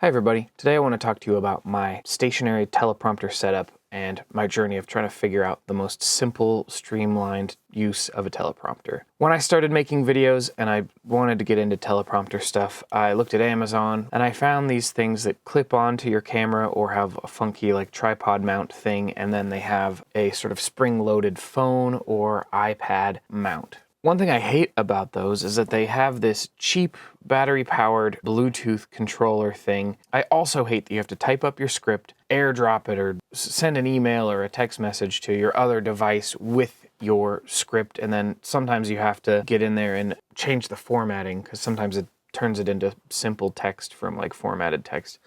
Hi everybody, today I want to talk to you about my stationary teleprompter setup and my journey of trying to figure out the most simple, streamlined use of a teleprompter. When I started making videos and I wanted to get into teleprompter stuff, I looked at Amazon and I found these things that clip onto your camera or have a funky like tripod mount thing, and then they have a sort of spring-loaded phone or iPad mount. One thing I hate about those is that they have this cheap battery-powered Bluetooth controller thing. I also hate that you have to type up your script, airdrop it, or send an email or a text message to your other device with your script, and then sometimes you have to get in there and change the formatting because sometimes it turns it into simple text from like formatted text.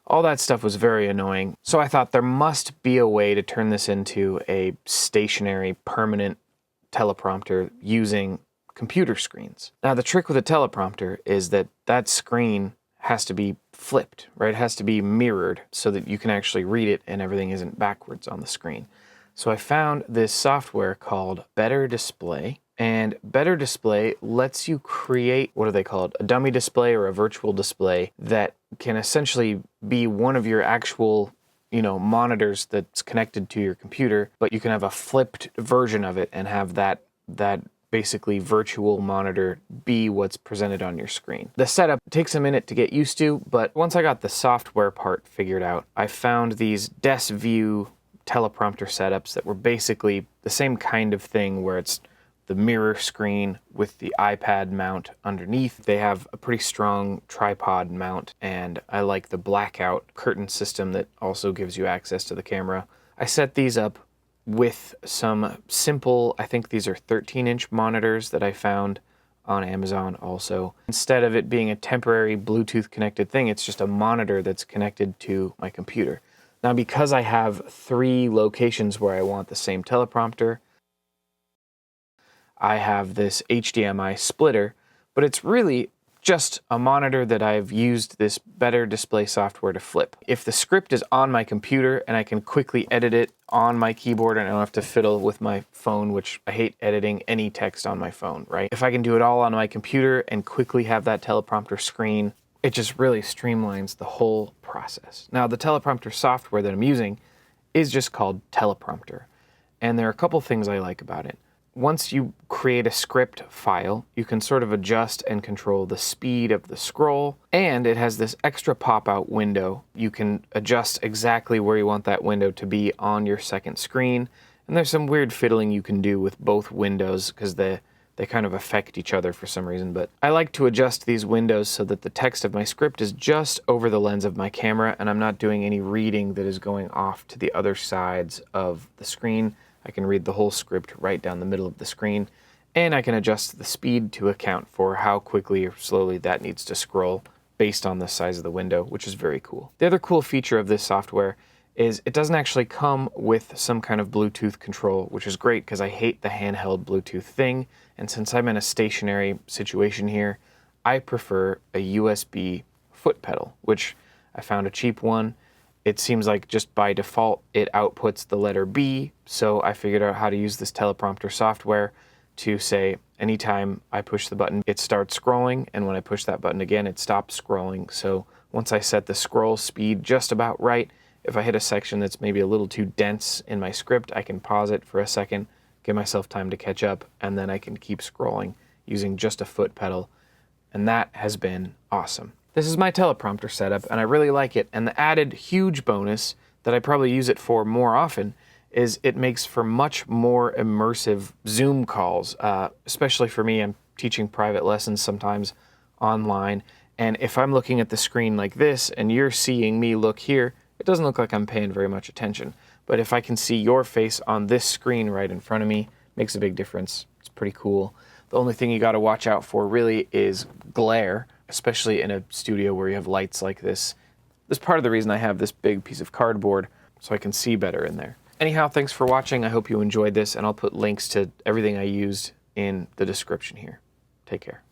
All that stuff was very annoying. So I thought there must be a way to turn this into a stationary, permanent teleprompter using computer screens. Now the trick with a teleprompter is that that screen has to be flipped, right? It has to be mirrored so that you can actually read it and everything isn't backwards on the screen. So I found this software called BetterDisplay, and BetterDisplay lets you create, what are they called? A dummy display or a virtual display that can essentially be one of your actual monitors that's connected to your computer, but you can have a flipped version of it and have that basically virtual monitor be what's presented on your screen. The setup takes a minute to get used to, but once I got the software part figured out, I found these Desview teleprompter setups that were basically the same kind of thing, where it's the mirror screen with the iPad mount underneath. They have a pretty strong tripod mount, and I like the blackout curtain system that also gives you access to the camera. I set these up with some simple, I think these are 13-inch monitors that I found on Amazon also. Instead of it being a temporary Bluetooth connected thing, it's just a monitor that's connected to my computer. Now, because I have 3 locations where I want the same teleprompter, I have this HDMI splitter, but it's really just a monitor that I've used this BetterDisplay software to flip. If the script is on my computer and I can quickly edit it on my keyboard and I don't have to fiddle with my phone, which I hate editing any text on my phone, right? If I can do it all on my computer and quickly have that teleprompter screen, it just really streamlines the whole process. Now, the teleprompter software that I'm using is just called Teleprompter, and there are a couple things I like about it. Once you create a script file, you can sort of adjust and control the speed of the scroll, and it has this extra pop-out window. You can adjust exactly where you want that window to be on your second screen, and there's some weird fiddling you can do with both windows because they kind of affect each other for some reason, but I like to adjust these windows so that the text of my script is just over the lens of my camera and I'm not doing any reading that is going off to the other sides of the screen. I can read the whole script right down the middle of the screen, and I can adjust the speed to account for how quickly or slowly that needs to scroll based on the size of the window, which is very cool. The other cool feature of this software is it doesn't actually come with some kind of Bluetooth control, which is great because I hate the handheld Bluetooth thing, and since I'm in a stationary situation here, I prefer a USB foot pedal, which I found a cheap one. It seems like just by default it outputs the letter B, so I figured out how to use this teleprompter software to say anytime I push the button it starts scrolling, and when I push that button again it stops scrolling. So once I set the scroll speed just about right, if I hit a section that's maybe a little too dense in my script, I can pause it for a second, give myself time to catch up, and then I can keep scrolling using just a foot pedal, and that has been awesome. This is my teleprompter setup, and I really like it, and the added huge bonus that I probably use it for more often is it makes for much more immersive Zoom calls, especially for me. I'm teaching private lessons sometimes online, and if I'm looking at the screen like this and you're seeing me look here, it doesn't look like I'm paying very much attention. But if I can see your face on this screen right in front of me, it makes a big difference. It's pretty cool. The only thing you got to watch out for really is glare, especially in a studio where you have lights like this. This is part of the reason I have this big piece of cardboard, so I can see better in there. Anyhow, thanks for watching. I hope you enjoyed this, and I'll put links to everything I used in the description here. Take care.